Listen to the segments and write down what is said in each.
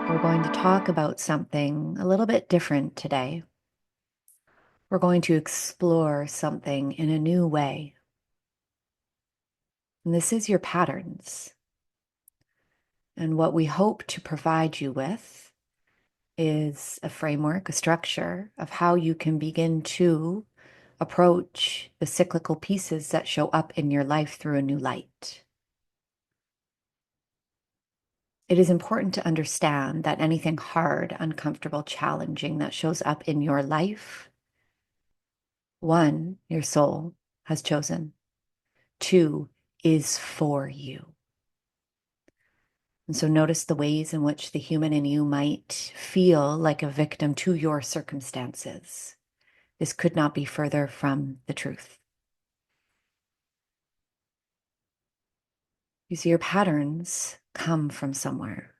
We're going to talk about something a little bit different today. We're going to explore something in a new way. And this is your patterns. And what we hope to provide you with is a framework, a structure of how you can begin to approach the cyclical pieces that show up in your life through a new light. It is important to understand that anything hard, uncomfortable, challenging that shows up in your life, one, your soul has chosen. Two, is for you. And so notice the ways in which the human in you might feel like a victim to your circumstances. This could not be further from the truth. You see, your patterns come from somewhere.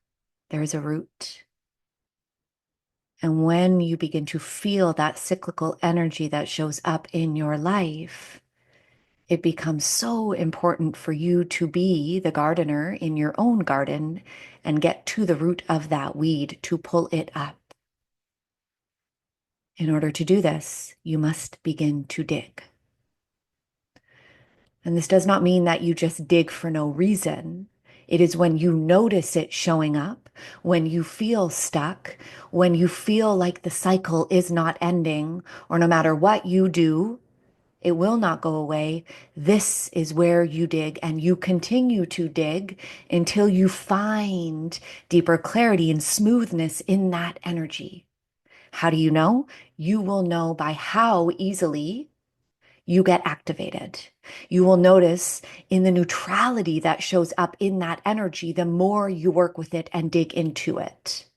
There is a root. And when you begin to feel that cyclical energy that shows up in your life, it becomes so important for you to be the gardener in your own garden and get to the root of that weed to pull it up. In order to do this, you must begin to dig. And this does not mean that you just dig for no reason. It is when you notice it showing up, when you feel stuck, when you feel like the cycle is not ending, or no matter what you do, it will not go away. This is where you dig, and you continue to dig until you find deeper clarity and smoothness in that energy. How do you know? You will know by how easily you get activated. You will notice in the neutrality that shows up in that energy, the more you work with it and dig into it.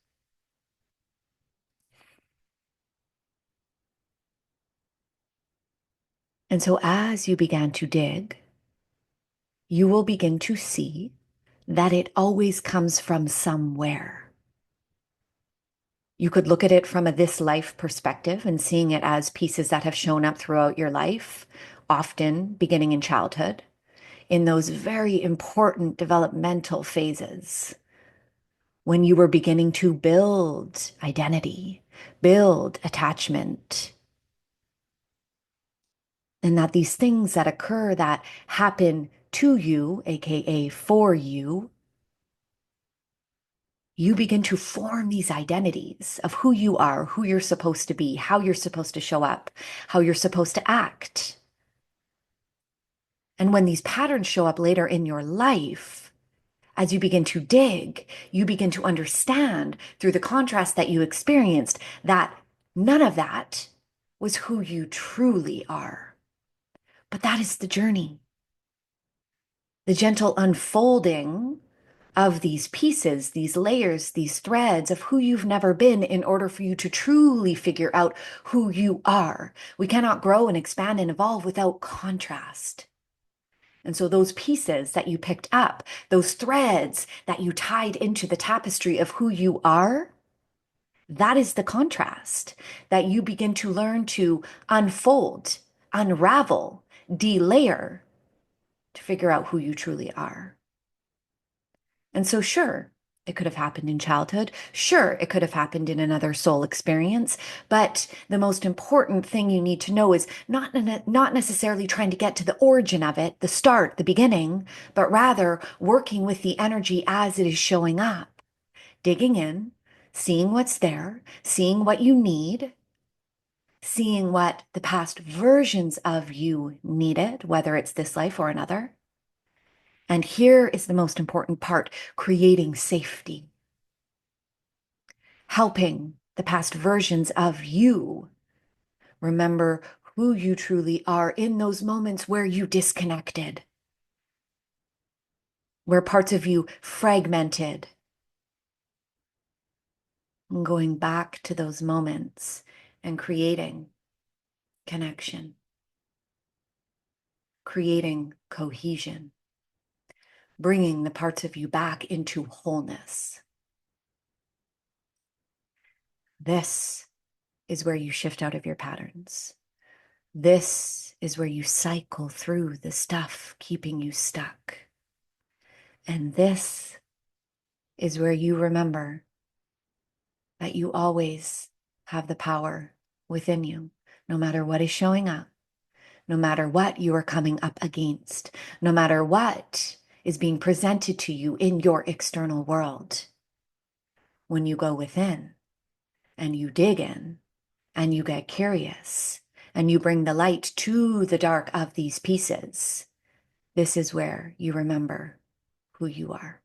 And so as you began to dig, you will begin to see that it always comes from somewhere. You could look at it from a this life perspective and seeing it as pieces that have shown up throughout your life, often beginning in childhood, in those very important developmental phases when you were beginning to build identity, build attachment, and that these things that occur that happen to you, aka for you, you begin to form these identities of who you are, who you're supposed to be, how you're supposed to show up, how you're supposed to act. And when these patterns show up later in your life, as you begin to dig, you begin to understand through the contrast that you experienced that none of that was who you truly are. But that is the journey. The gentle unfolding of these pieces, these layers, these threads of who you've never been in order for you to truly figure out who you are. We cannot grow and expand and evolve without contrast. And so those pieces that you picked up, those threads that you tied into the tapestry of who you are, that is the contrast that you begin to learn to unfold, unravel, delayer to figure out who you truly are. And so, sure, it could have happened in childhood. Sure, it could have happened in another soul experience. But the most important thing you need to know is not necessarily trying to get to the origin of it, the start, the beginning, but rather working with the energy as it is showing up, digging in, seeing what's there, seeing what you need, seeing what the past versions of you needed, whether it's this life or another. And here is the most important part, creating safety, helping the past versions of you remember who you truly are in those moments where you disconnected, where parts of you fragmented, and going back to those moments and creating connection, creating cohesion, bringing the parts of you back into wholeness. This is where you shift out of your patterns. This is where you cycle through the stuff keeping you stuck. And this is where you remember that you always have the power within you, no matter what is showing up, no matter what you are coming up against, no matter what is being presented to you in your external world. When you go within and you dig in and you get curious and you bring the light to the dark of these pieces, this is where you remember who you are.